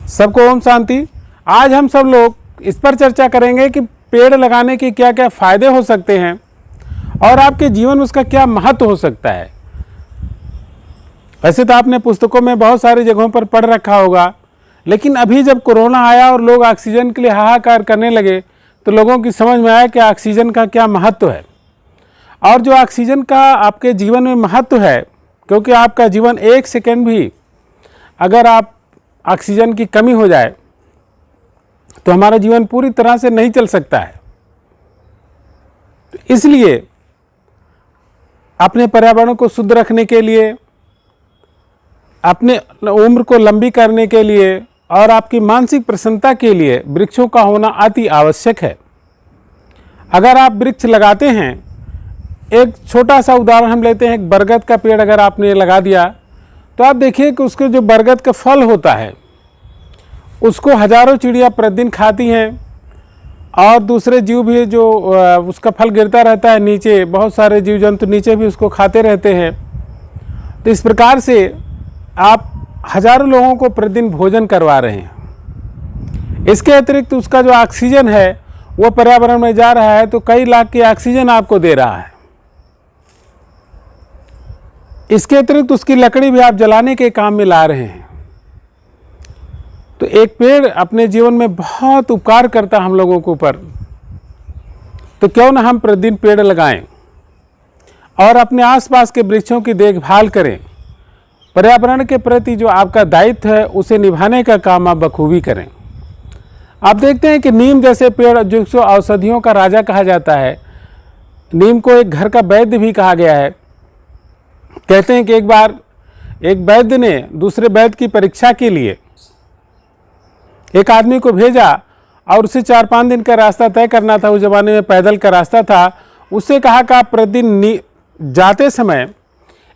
सबको ओम शांति। आज हम सब लोग इस पर चर्चा करेंगे कि पेड़ लगाने के क्या क्या फायदे हो सकते हैं और आपके जीवन में उसका क्या महत्व हो सकता है। वैसे तो आपने पुस्तकों में बहुत सारी जगहों पर पढ़ रखा होगा, लेकिन अभी जब कोरोना आया और लोग ऑक्सीजन के लिए हाहाकार करने लगे तो लोगों की समझ में आया कि ऑक्सीजन का क्या महत्व है। और जो ऑक्सीजन का आपके जीवन में महत्व है, क्योंकि आपका जीवन एक सेकेंड भी अगर आप ऑक्सीजन की कमी हो जाए तो हमारा जीवन पूरी तरह से नहीं चल सकता है। तो इसलिए अपने पर्यावरण को शुद्ध रखने के लिए, अपने उम्र को लंबी करने के लिए और आपकी मानसिक प्रसन्नता के लिए वृक्षों का होना अति आवश्यक है। अगर आप वृक्ष लगाते हैं, एक छोटा सा उदाहरण हम लेते हैं, एक बरगद का पेड़ अगर आपने लगा दिया तो आप देखिए कि उसके जो बरगद का फल होता है उसको हजारों चिड़िया प्रतिदिन खाती हैं और दूसरे जीव भी जो उसका फल गिरता रहता है नीचे, बहुत सारे जीव जंतु नीचे भी उसको खाते रहते हैं। तो इस प्रकार से आप हजारों लोगों को प्रतिदिन भोजन करवा रहे हैं। इसके अतिरिक्त उसका जो ऑक्सीजन है वो पर्यावरण में जा रहा है, तो कई लाख की ऑक्सीजन आपको दे रहा है। इसके अतिरिक्त उसकी लकड़ी भी आप जलाने के काम में ला रहे हैं। तो एक पेड़ अपने जीवन में बहुत उपकार करता है हम लोगों के ऊपर। तो क्यों ना हम प्रतिदिन पेड़ लगाएं और अपने आसपास के वृक्षों की देखभाल करें। पर्यावरण के प्रति जो आपका दायित्व है उसे निभाने का काम आप बखूबी करें। आप देखते हैं कि नीम जैसे पेड़ जो औषधियों का राजा कहा जाता है, नीम को एक घर का वैद्य भी कहा गया है। कहते हैं कि एक बार एक वैद्य ने दूसरे वैद्य की परीक्षा के लिए एक आदमी को भेजा और उसे 4-5 दिन का रास्ता तय करना था। उस जमाने में पैदल का रास्ता था। उससे कहा कि आप प्रतिदिन जाते समय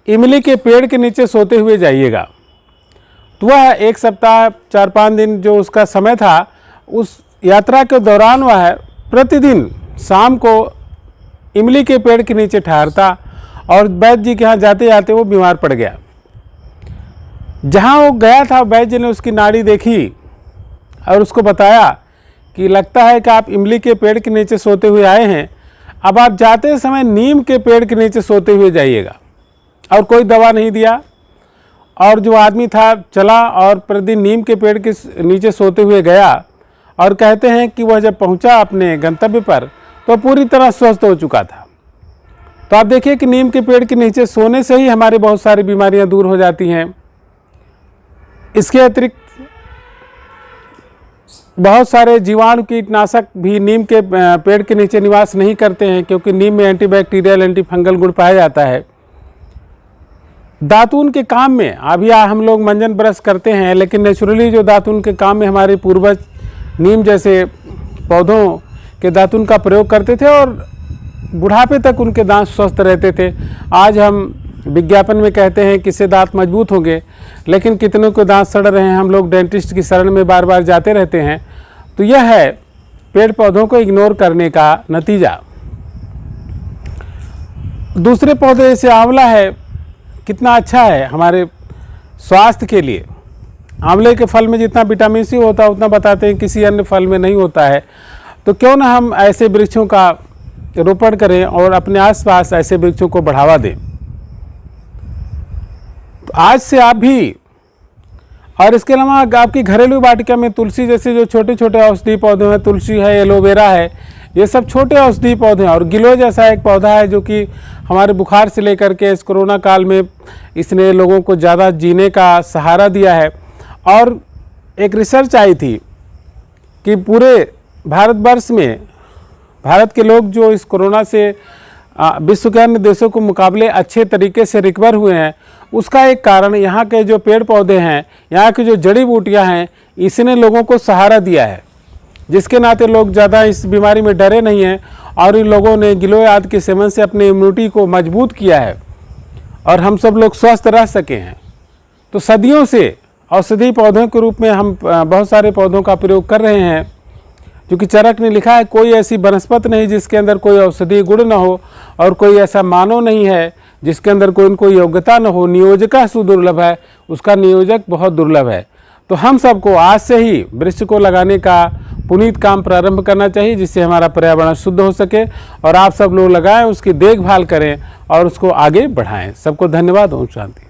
इमली के पेड़ के नीचे सोते हुए जाइएगा। तो वह 1 सप्ताह 4-5 दिन जो उसका समय था, उस यात्रा के दौरान वह प्रतिदिन शाम को इमली के पेड़ के नीचे ठहरता और वैद्य जी के यहाँ जाते जाते वो बीमार पड़ गया। जहाँ वो गया था वैद्य जी ने उसकी नाड़ी देखी और उसको बताया कि लगता है कि आप इमली के पेड़ के नीचे सोते हुए आए हैं, अब आप जाते समय नीम के पेड़ के नीचे सोते हुए जाइएगा। और कोई दवा नहीं दिया और जो आदमी था चला और प्रतिदिन नीम के पेड़ के नीचे सोते हुए गया। और कहते हैं कि वह जब पहुंचा अपने गंतव्य पर तो पूरी तरह स्वस्थ हो चुका था। तो आप देखिए कि नीम के पेड़ के नीचे सोने से ही हमारी बहुत सारी बीमारियां दूर हो जाती हैं। इसके अतिरिक्त बहुत सारे जीवाणु कीटनाशक भी नीम के पेड़ के नीचे निवास नहीं करते हैं, क्योंकि नीम में एंटीबैक्टीरियल एंटीफंगल गुण पाया जाता है। दातून के काम में अभी हम लोग मंजन ब्रश करते हैं, लेकिन नेचुरली जो दातून के काम में हमारे पूर्वज नीम जैसे पौधों के दातून का प्रयोग करते थे और बुढ़ापे तक उनके दांत स्वस्थ रहते थे। आज हम विज्ञापन में कहते हैं कि इससे दांत मजबूत होंगे, लेकिन कितनों के दांत सड़ रहे हैं। हम लोग डेंटिस्ट की शरण में बार बार जाते रहते हैं। तो यह है पेड़ पौधों को इग्नोर करने का नतीजा। दूसरे पौधे जैसे आंवला है, कितना अच्छा है हमारे स्वास्थ्य के लिए। आंवले के फल में जितना विटामिन सी होता है उतना बताते हैं किसी अन्य फल में नहीं होता है। तो क्यों ना हम ऐसे वृक्षों का रोपण करें और अपने आसपास ऐसे वृक्षों को बढ़ावा दें। तो आज से आप भी, और इसके अलावा आपकी घरेलू वाटिका में तुलसी जैसे जो छोटे छोटे औषधीय पौधे हैं, तुलसी है, एलोवेरा है, ये सब छोटे औषधीय पौधे हैं। और गिलोय जैसा एक पौधा है जो कि हमारे बुखार से लेकर के इस कोरोना काल में इसने लोगों को ज़्यादा जीने का सहारा दिया है। और एक रिसर्च आई थी कि पूरे भारतवर्ष में भारत के लोग जो इस कोरोना से विश्व के अन्य देशों के मुकाबले अच्छे तरीके से रिकवर हुए हैं, उसका एक कारण यहाँ के जो पेड़ पौधे हैं, यहाँ की जो जड़ी बूटियाँ हैं, इसने लोगों को सहारा दिया है। जिसके नाते लोग ज़्यादा इस बीमारी में डरे नहीं हैं और इन लोगों ने गिलोय आदि के सेवन से अपनी इम्यूनिटी को मजबूत किया है और हम सब लोग स्वस्थ रह सके हैं। तो सदियों से औषधीय पौधों के रूप में हम बहुत सारे पौधों का प्रयोग कर रहे हैं। क्योंकि चरक ने लिखा है, कोई ऐसी वनस्पति नहीं जिसके अंदर कोई औषधीय गुण न हो और कोई ऐसा मानव नहीं है जिसके अंदर कोई योग्यता न हो। नियोजक सुदुर्लभ है, उसका नियोजक बहुत दुर्लभ है। तो हम सबको आज से ही वृक्ष को लगाने का पुनीत काम प्रारंभ करना चाहिए, जिससे हमारा पर्यावरण शुद्ध हो सके। और आप सब लोग लगाएं, उसकी देखभाल करें और उसको आगे बढ़ाएं। सबको धन्यवाद। ओम शांति।